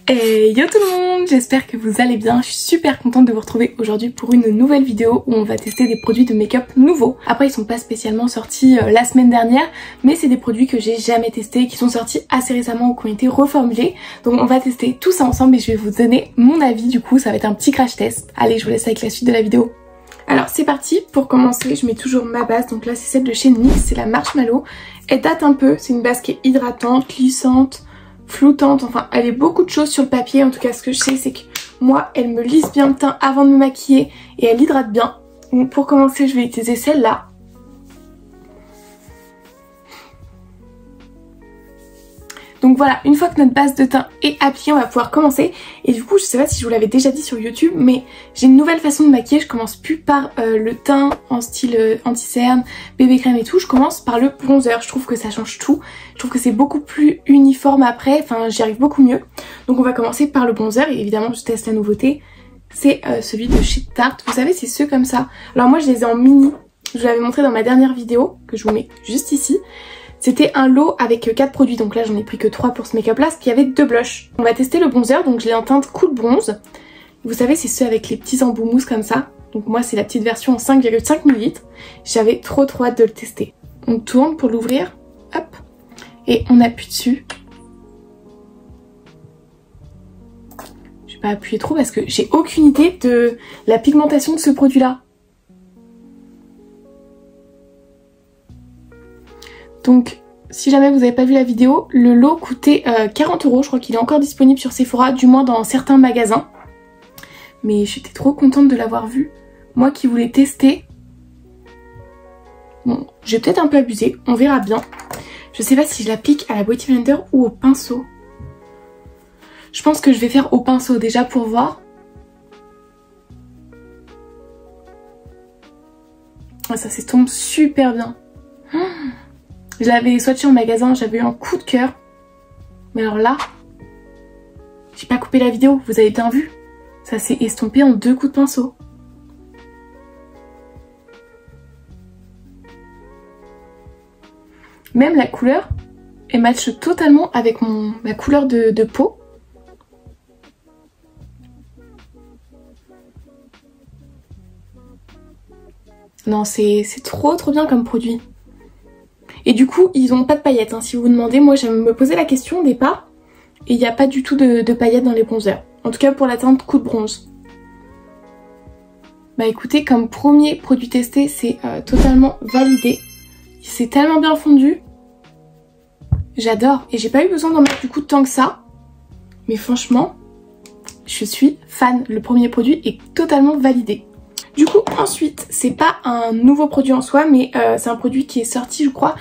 Et yo tout le monde, j'espère que vous allez bien. Je suis super contente de vous retrouver aujourd'hui pour une nouvelle vidéo où on va tester des produits de make-up nouveaux. Après ils sont pas spécialement sortis la semaine dernière, mais c'est des produits que j'ai jamais testés, qui sont sortis assez récemment ou qui ont été reformulés. Donc on va tester tout ça ensemble et je vais vous donner mon avis. Du coup ça va être un petit crash test. Allez, je vous laisse avec la suite de la vidéo. Alors c'est parti, pour commencer je mets toujours ma base, donc là c'est celle de chez NYX, c'est la Marshmallow. Elle date un peu, c'est une base qui est hydratante, glissante, floutante, enfin elle est beaucoup de choses sur le papier. En tout cas ce que je sais c'est que moi elle me lisse bien le teint avant de me maquiller et elle hydrate bien. Donc pour commencer je vais utiliser celle-là. Donc voilà, une fois que notre base de teint est appliquée, on va pouvoir commencer. Et du coup, je sais pas si je vous l'avais déjà dit sur YouTube, mais j'ai une nouvelle façon de maquiller. Je commence plus par le teint en style anti-cerne, bébé crème et tout. Je commence par le bronzer. Je trouve que ça change tout. Je trouve que c'est beaucoup plus uniforme après. Enfin, j'y arrive beaucoup mieux. Donc on va commencer par le bronzer. Et évidemment, je teste la nouveauté. C'est celui de chez Tarte. Vous savez, c'est ceux comme ça. Alors moi, je les ai en mini. Je vous l'avais montré dans ma dernière vidéo, que je vous mets juste ici. C'était un lot avec 4 produits, donc là j'en ai pris que 3 pour ce make-up là, parce qu'il y avait 2 blushs. On va tester le bronzer, donc je l'ai en teinte Cool Bronze. Vous savez, c'est ceux avec les petits embouts mousse comme ça. Donc moi c'est la petite version en 5,5 ml. J'avais trop hâte de le tester. On tourne pour l'ouvrir, hop, et on appuie dessus. Je vais pas appuyer trop parce que j'ai aucune idée de la pigmentation de ce produit là. Donc si jamais vous n'avez pas vu la vidéo, le lot coûtait 40 €. Je crois qu'il est encore disponible sur Sephora, du moins dans certains magasins. Mais j'étais trop contente de l'avoir vu. Moi qui voulais tester. Bon, j'ai peut-être un peu abusé, on verra bien. Je sais pas si je l'applique à la Beauty Blender ou au pinceau. Je pense que je vais faire au pinceau déjà pour voir. Ah, ça s'estompe super bien. Je l'avais swatché en magasin, j'avais eu un coup de cœur. Mais alors là, j'ai pas coupé la vidéo, vous avez bien vu. Ça s'est estompé en 2 coups de pinceau. Même la couleur, elle matche totalement avec ma couleur de peau. Non, c'est trop bien comme produit. Et du coup, ils ont pas de paillettes, hein. Si vous vous demandez, moi je me posais la question au départ. Et il n'y a pas du tout de paillettes dans les bronzers. En tout cas pour la teinte Cool Bronze. Bah écoutez, comme premier produit testé, c'est totalement validé. C'est tellement bien fondu. J'adore. Et j'ai pas eu besoin d'en mettre du coup tant que ça. Mais franchement, je suis fan. Le premier produit est totalement validé. Du coup ensuite c'est pas un nouveau produit en soi, mais c'est un produit qui est sorti je crois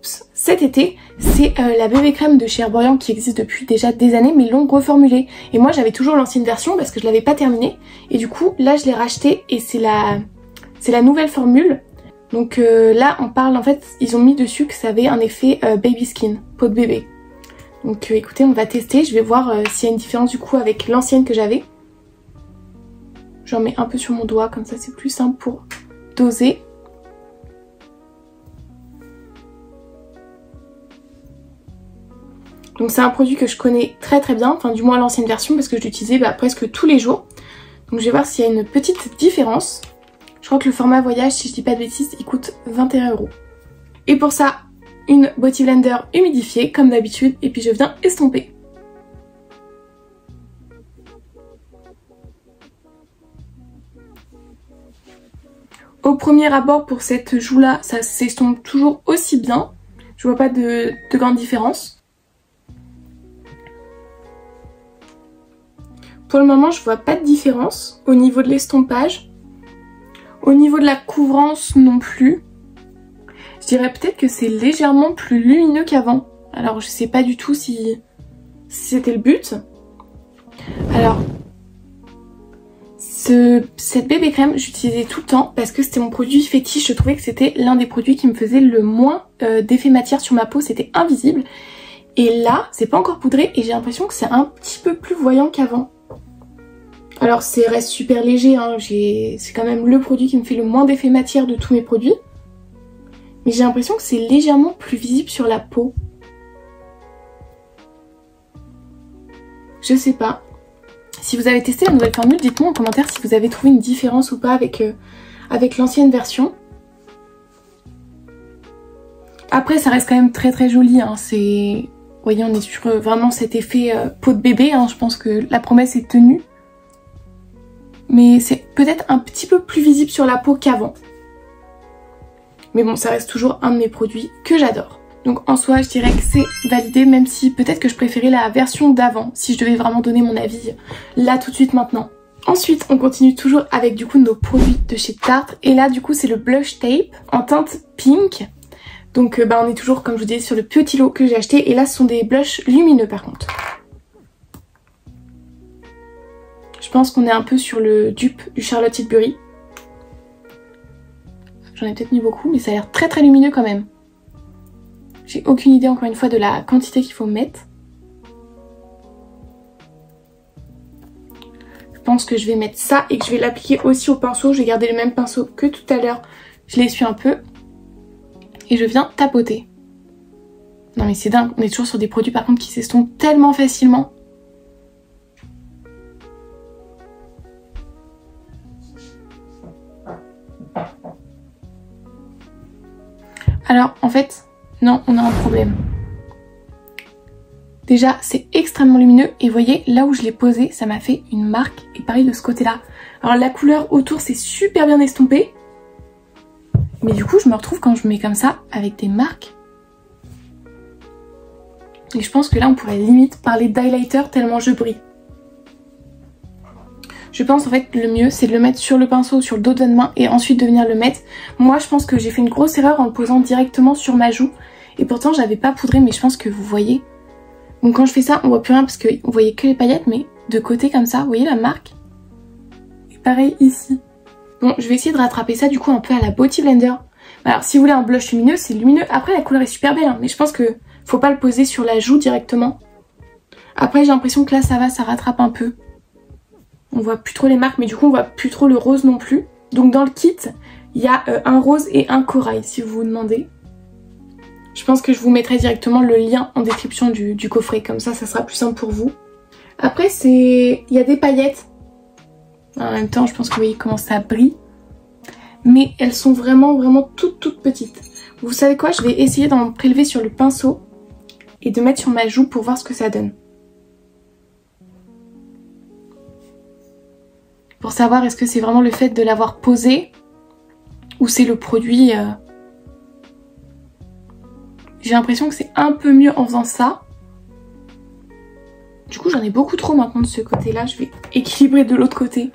cet été. C'est la bébé crème de chez Herborian qui existe depuis déjà des années, mais ils l'ont reformulée. Et moi j'avais toujours l'ancienne version parce que je l'avais pas terminée. Et du coup là je l'ai racheté et c'est la nouvelle formule. Donc là on parle, en fait ils ont mis dessus que ça avait un effet baby skin, peau de bébé. Donc écoutez, on va tester, je vais voir s'il y a une différence du coup avec l'ancienne que j'avais. J'en mets un peu sur mon doigt, comme ça c'est plus simple pour doser. Donc c'est un produit que je connais très bien, enfin du moins l'ancienne version parce que je l'utilisais presque tous les jours. Donc je vais voir s'il y a une petite différence. Je crois que le format voyage, si je dis pas de bêtises, il coûte 21 €. Et pour ça, une Beauty Blender humidifiée comme d'habitude et puis je viens estomper. Au premier abord pour cette joue là, ça s'estompe toujours aussi bien. Je vois pas de grande différence. Pour le moment je vois pas de différence au niveau de l'estompage. Au niveau de la couvrance non plus. Je dirais peut-être que c'est légèrement plus lumineux qu'avant. Alors je sais pas du tout si c'était le but. Alors cette bébé crème j'utilisais tout le temps parce que c'était mon produit fétiche. Je trouvais que c'était l'un des produits qui me faisait le moins d'effet matière sur ma peau, c'était invisible. Et là c'est pas encore poudré et j'ai l'impression que c'est un petit peu plus voyant qu'avant. Alors c'est reste super léger, hein. C'est quand même le produit qui me fait le moins d'effet matière de tous mes produits. Mais j'ai l'impression que c'est légèrement plus visible sur la peau. Je sais pas. Si vous avez testé la nouvelle formule, dites-moi en commentaire si vous avez trouvé une différence ou pas avec, avec l'ancienne version. Après ça reste quand même très très joli, hein. C'est... Vous voyez, on est sur vraiment cet effet peau de bébé, hein. Je pense que la promesse est tenue. Mais c'est peut-être un petit peu plus visible sur la peau qu'avant. Mais bon, ça reste toujours un de mes produits que j'adore. Donc en soi, je dirais que c'est validé, même si peut-être que je préférais la version d'avant, si je devais vraiment donner mon avis là tout de suite maintenant. Ensuite, on continue toujours avec du coup nos produits de chez Tarte. Et là, du coup, c'est le Blush Tape en teinte pink. Donc on est toujours, comme je vous disais, sur le petit lot que j'ai acheté. Et là, ce sont des blushs lumineux par contre. Je pense qu'on est un peu sur le dupe du Charlotte Tilbury. J'en ai peut-être mis beaucoup, mais ça a l'air très très lumineux quand même. J'ai aucune idée encore une fois de la quantité qu'il faut mettre. Je pense que je vais mettre ça et que je vais l'appliquer aussi au pinceau. Je vais garder le même pinceau que tout à l'heure. Je l'essuie un peu. Et je viens tapoter. Non mais c'est dingue, on est toujours sur des produits par contre qui s'estompent tellement facilement. Alors en fait, non, on a un problème. Déjà, c'est extrêmement lumineux et vous voyez, là où je l'ai posé, ça m'a fait une marque. Et pareil de ce côté-là. Alors la couleur autour, c'est super bien estompé. Mais du coup, je me retrouve quand je mets comme ça, avec des marques. Et je pense que là, on pourrait limite parler d'highlighter tellement je brille. Je pense en fait que le mieux, c'est de le mettre sur le pinceau, sur le dos de votre main et ensuite de venir le mettre. Moi, je pense que j'ai fait une grosse erreur en le posant directement sur ma joue. Et pourtant, j'avais pas poudré, mais je pense que vous voyez. Donc quand je fais ça, on voit plus rien parce que vous voyez que les paillettes, mais de côté comme ça, vous voyez la marque? Et pareil ici. Bon, je vais essayer de rattraper ça du coup un peu à la Beauty Blender. Alors si vous voulez un blush lumineux, c'est lumineux. Après la couleur est super belle, hein, mais je pense que faut pas le poser sur la joue directement. Après j'ai l'impression que là ça va, ça rattrape un peu. On voit plus trop les marques, mais du coup on voit plus trop le rose non plus. Donc dans le kit, il y a un rose et un corail si vous vous demandez. Je pense que je vous mettrai directement le lien en description du coffret, comme ça ça sera plus simple pour vous. Après il y a des paillettes. En même temps je pense que vous voyez comment ça brille. Mais elles sont vraiment toutes petites. Vous savez quoi, je vais essayer d'en prélever sur le pinceau et de mettre sur ma joue pour voir ce que ça donne. Pour savoir est-ce que c'est vraiment le fait de l'avoir posé ou c'est le produit. J'ai l'impression que c'est un peu mieux en faisant ça. Du coup j'en ai beaucoup trop maintenant de ce côté-là, je vais équilibrer de l'autre côté.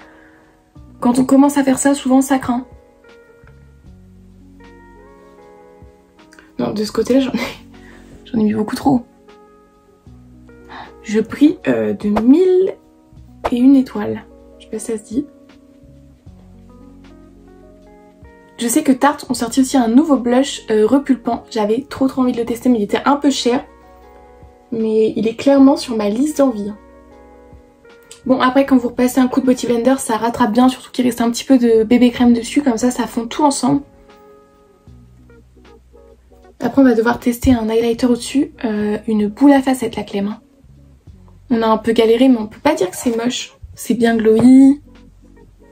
Quand on commence à faire ça, souvent ça craint. Non, de ce côté-là, j'en ai mis beaucoup trop. Je brille de 1001 étoiles. Je sais pas si ça se dit. Je sais que Tarte ont sorti aussi un nouveau blush repulpant. J'avais trop envie de le tester, mais il était un peu cher. Mais il est clairement sur ma liste d'envie. Bon, après, quand vous repassez un coup de Beauty Blender, ça rattrape bien, surtout qu'il reste un petit peu de bébé crème dessus. Comme ça fond tout ensemble. Après on va devoir tester un highlighter au-dessus, une boule à facettes la Clem. On a un peu galéré mais on peut pas dire que c'est moche. C'est bien glowy,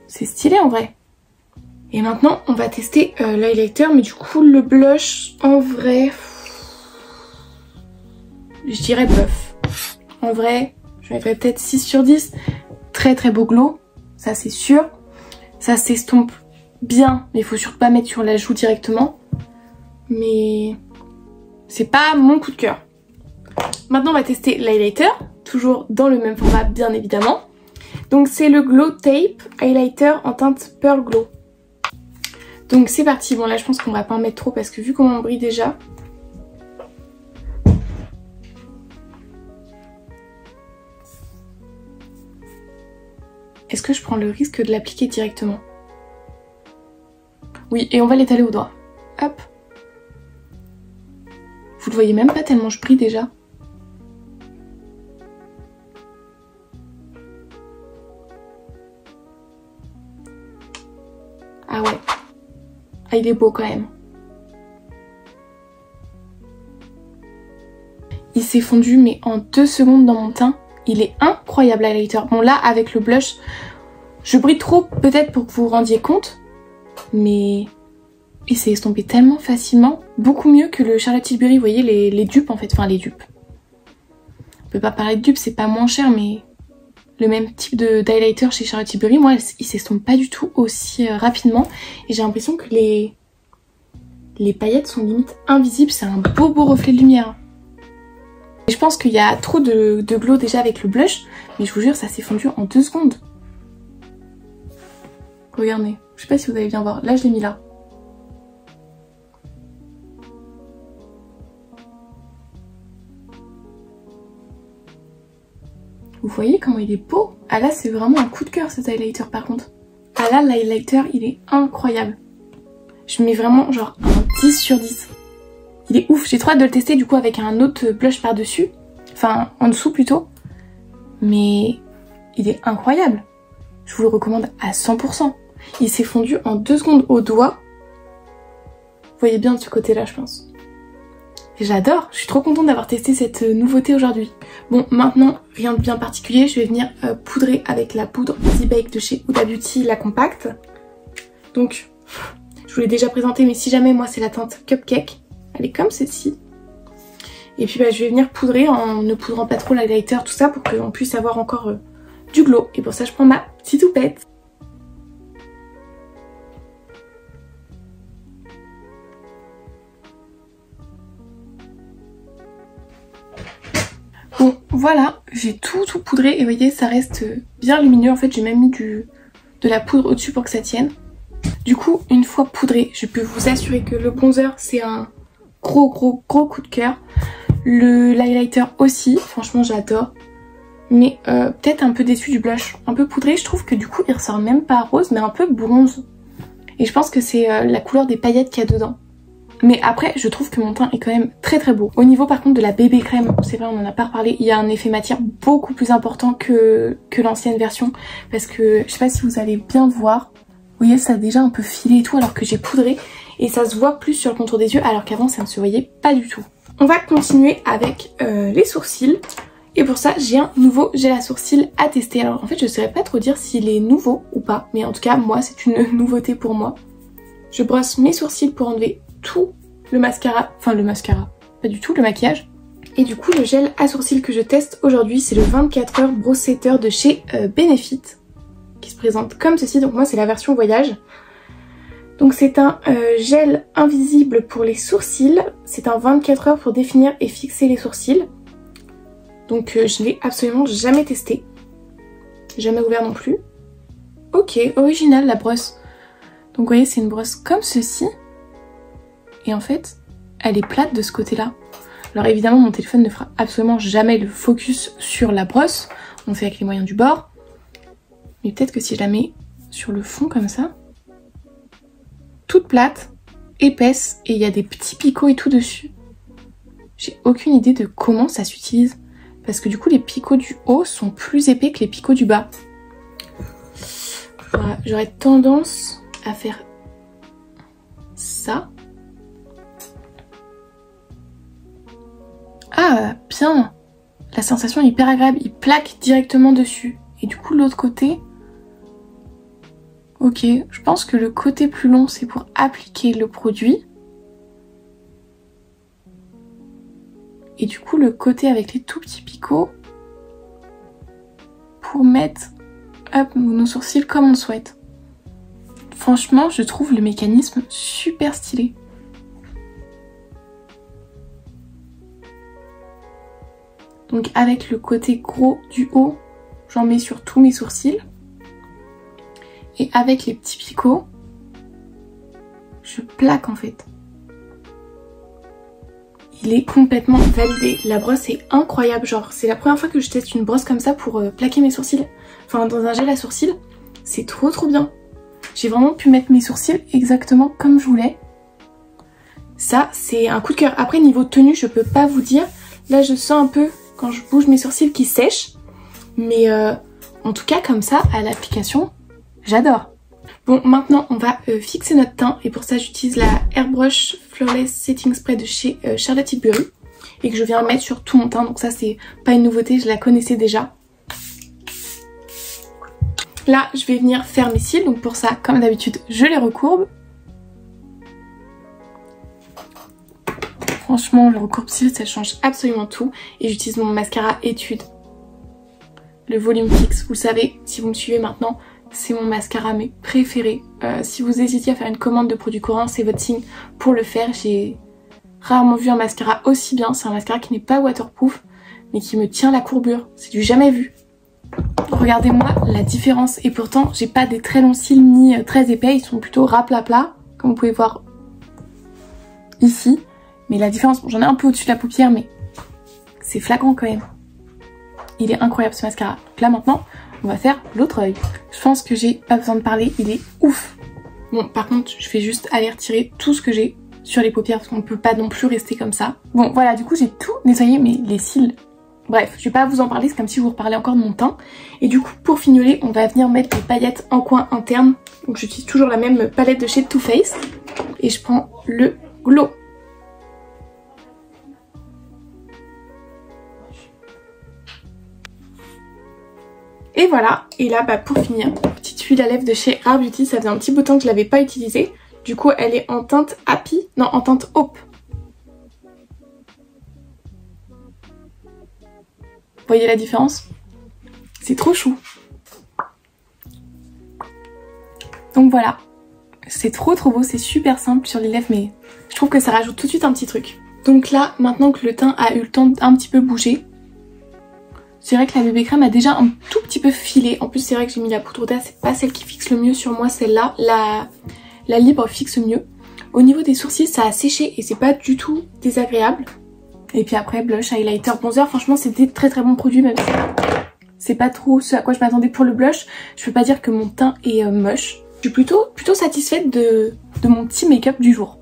c'est stylé en vrai. Et maintenant on va tester l'highlighter, mais du coup le blush en vrai, je dirais bof. En vrai, je mettrais peut-être 6 sur 10. Très beau glow, ça c'est sûr. Ça s'estompe bien, mais il faut surtout pas mettre sur la joue directement. Mais c'est pas mon coup de cœur. Maintenant on va tester l'highlighter, toujours dans le même format bien évidemment. Donc c'est le Glow Tape Highlighter en teinte Pearl Glow. Donc c'est parti. Bon là je pense qu'on va pas en mettre trop parce que vu comment on brille déjà. Est-ce que je prends le risque de l'appliquer directement? Oui, et on va l'étaler au doigt. Hop. Vous le voyez même pas tellement je brille déjà. Ah ouais. Ah il est beau quand même. Il s'est fondu mais en 2 secondes dans mon teint. il est incroyable l'highlighter. Bon là avec le blush, je brille trop peut-être pour que vous vous rendiez compte, mais il s'est estompé tellement facilement, beaucoup mieux que le Charlotte Tilbury, vous voyez les dupes en fait, enfin les dupes. On peut pas parler de dupes, c'est pas moins cher, mais le même type d'highlighter chez Charlotte Tilbury, moi il s'estompe pas du tout aussi rapidement et j'ai l'impression que les paillettes sont limite invisibles, c'est un beau reflet de lumière. Et je pense qu'il y a trop de glow déjà avec le blush, mais je vous jure ça s'est fondu en 2 secondes. Regardez, je sais pas si vous allez bien voir, là je l'ai mis là. Vous voyez comment il est beau? Ah là c'est vraiment un coup de cœur cet highlighter par contre. Ah là l'highlighter il est incroyable. Je mets vraiment genre un 10 sur 10. Il est ouf, j'ai trop hâte de le tester du coup avec un autre blush par dessus. Enfin en dessous plutôt. Mais il est incroyable. Je vous le recommande à 100%. Il s'est fondu en 2 secondes au doigt. Vous voyez bien de ce côté là je pense. J'adore, je suis trop contente d'avoir testé cette nouveauté aujourd'hui. Bon, maintenant, rien de bien particulier, je vais venir poudrer avec la poudre Easy Bake de chez Huda Beauty, la compacte. Donc, je vous l'ai déjà présentée, mais si jamais, moi, c'est la teinte Cupcake. Elle est comme celle-ci. Et puis, je vais venir poudrer en ne poudrant pas trop l'highlighter, tout ça, pour qu'on puisse avoir encore du glow. Et pour ça, je prends ma petite houppette. Bon voilà, j'ai tout poudré et vous voyez ça reste bien lumineux. En fait j'ai même mis de la poudre au-dessus pour que ça tienne. Du coup une fois poudré, je peux vous assurer que le bronzer c'est un gros coup de cœur. Le highlighter aussi, franchement j'adore. Mais peut-être un peu déçu du blush. Un peu poudré, je trouve que du coup il ressort même pas rose mais un peu bronze. Et je pense que c'est la couleur des paillettes qu'il y a dedans. Mais après, je trouve que mon teint est quand même très beau. Au niveau par contre de la bébé crème, c'est vrai, on en a pas reparlé, il y a un effet matière beaucoup plus important que l'ancienne version. Parce que, je sais pas si vous allez bien voir, vous voyez ça a déjà un peu filé et tout alors que j'ai poudré. Et ça se voit plus sur le contour des yeux alors qu'avant ça ne se voyait pas du tout. On va continuer avec les sourcils. Et pour ça, j'ai un nouveau gel à sourcils à tester. Alors en fait, je saurais pas trop dire s'il est nouveau ou pas. Mais en tout cas, moi, c'est une nouveauté pour moi. Je brosse mes sourcils pour enlever tout le mascara, enfin le mascara, pas du tout, le maquillage. Et du coup le gel à sourcils que je teste aujourd'hui c'est le 24 heures Brow Setter de chez Benefit qui se présente comme ceci, donc moi c'est la version voyage. Donc c'est un gel invisible pour les sourcils, c'est un 24 heures pour définir et fixer les sourcils. Donc je l'ai absolument jamais testé, jamais ouvert non plus. Ok, original la brosse. Donc vous voyez c'est une brosse comme ceci. Et en fait, elle est plate de ce côté-là. Alors évidemment, mon téléphone ne fera absolument jamais le focus sur la brosse. On fait avec les moyens du bord. Mais peut-être que si je la mets sur le fond comme ça, toute plate, épaisse, et il y a des petits picots et tout dessus. J'ai aucune idée de comment ça s'utilise. Parce que du coup, les picots du haut sont plus épais que les picots du bas. Voilà, j'aurais tendance à faire ça. Ah, bien. La sensation est hyper agréable, il plaque directement dessus. Et du coup, l'autre côté... Ok, je pense que le côté plus long, c'est pour appliquer le produit. Et du coup, le côté avec les tout petits picots, pour mettre hop, nos sourcils comme on le souhaite. Franchement, je trouve le mécanisme super stylé. Donc avec le côté gros du haut, j'en mets sur tous mes sourcils. Et avec les petits picots, je plaque en fait. Il est complètement validé. La brosse est incroyable. Genre c'est la première fois que je teste une brosse comme ça pour plaquer mes sourcils. Enfin dans un gel à sourcils. C'est trop bien. J'ai vraiment pu mettre mes sourcils exactement comme je voulais. Ça c'est un coup de cœur. Après niveau tenue je peux pas vous dire. Là je sens un peu quand je bouge mes sourcils qui sèchent. Mais en tout cas comme ça à l'application j'adore. Bon maintenant on va fixer notre teint. Et pour ça j'utilise la Airbrush Flawless Setting Spray de chez Charlotte Tilbury. Et que je viens mettre sur tout mon teint. Donc ça c'est pas une nouveauté, je la connaissais déjà. Là, je vais venir faire mes cils. Donc pour ça, comme d'habitude, je les recourbe. Franchement, le recourbe-cils, ça change absolument tout. Et j'utilise mon mascara Étude. Le volume fixe. Vous le savez, si vous me suivez maintenant, c'est mon mascara mes préférés. Si vous hésitiez à faire une commande de produits courants, c'est votre signe pour le faire. J'ai rarement vu un mascara aussi bien. C'est un mascara qui n'est pas waterproof, mais qui me tient la courbure. C'est du jamais vu. Regardez-moi la différence. Et pourtant, j'ai pas des très longs cils ni très épais. Ils sont plutôt raplapla, comme vous pouvez voir ici. Mais la différence, bon, j'en ai un peu au-dessus de la paupière, mais c'est flagrant quand même. Il est incroyable ce mascara. Donc là maintenant, on va faire l'autre œil. Je pense que j'ai pas besoin de parler, il est ouf. Bon, par contre, je vais juste aller retirer tout ce que j'ai sur les paupières parce qu'on peut pas non plus rester comme ça. Bon, voilà, du coup, j'ai tout nettoyé, mais les cils... Bref, je vais pas vous en parler, c'est comme si je vous reparlais encore de mon teint. Et du coup, pour fignoler, on va venir mettre des paillettes en coin interne. Donc j'utilise toujours la même palette de chez Too Faced. Et je prends le Glow. Et voilà, et là pour finir, petite huile à lèvres de chez Rare Beauty, ça faisait un petit bout de temps que je l'avais pas utilisée. Du coup elle est en teinte Happy, non en teinte Hope. Vous voyez la différence? C'est trop chou. Donc voilà, c'est trop beau, c'est super simple sur les lèvres mais je trouve que ça rajoute tout de suite un petit truc. Donc là, maintenant que le teint a eu le temps d'un petit peu bouger, c'est vrai que la bébé crème a déjà un tout petit peu filé. En plus c'est vrai que j'ai mis la poudre d'air, c'est pas celle qui fixe le mieux sur moi, celle-là. La libre fixe mieux. Au niveau des sourcils ça a séché et c'est pas du tout désagréable. Et puis après blush, highlighter, bronzer, franchement c'est des très bons produits même si c'est pas trop ce à quoi je m'attendais pour le blush. Je peux pas dire que mon teint est moche. Je suis plutôt satisfaite de mon petit make-up du jour.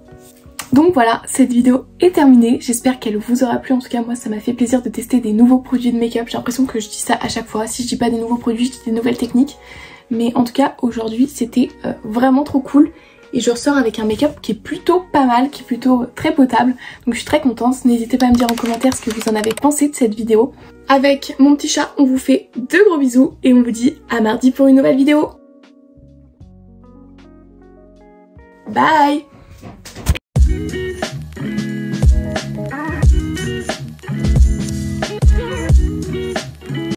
Donc voilà, cette vidéo est terminée, j'espère qu'elle vous aura plu, en tout cas moi ça m'a fait plaisir de tester des nouveaux produits de make-up, j'ai l'impression que je dis ça à chaque fois, si je dis pas des nouveaux produits, je dis des nouvelles techniques, mais en tout cas aujourd'hui c'était vraiment trop cool et je ressors avec un make-up qui est plutôt pas mal, qui est plutôt très potable, donc je suis très contente, n'hésitez pas à me dire en commentaire ce que vous en avez pensé de cette vidéo. Avec mon petit chat, on vous fait de gros bisous et on vous dit à mardi pour une nouvelle vidéo. Bye!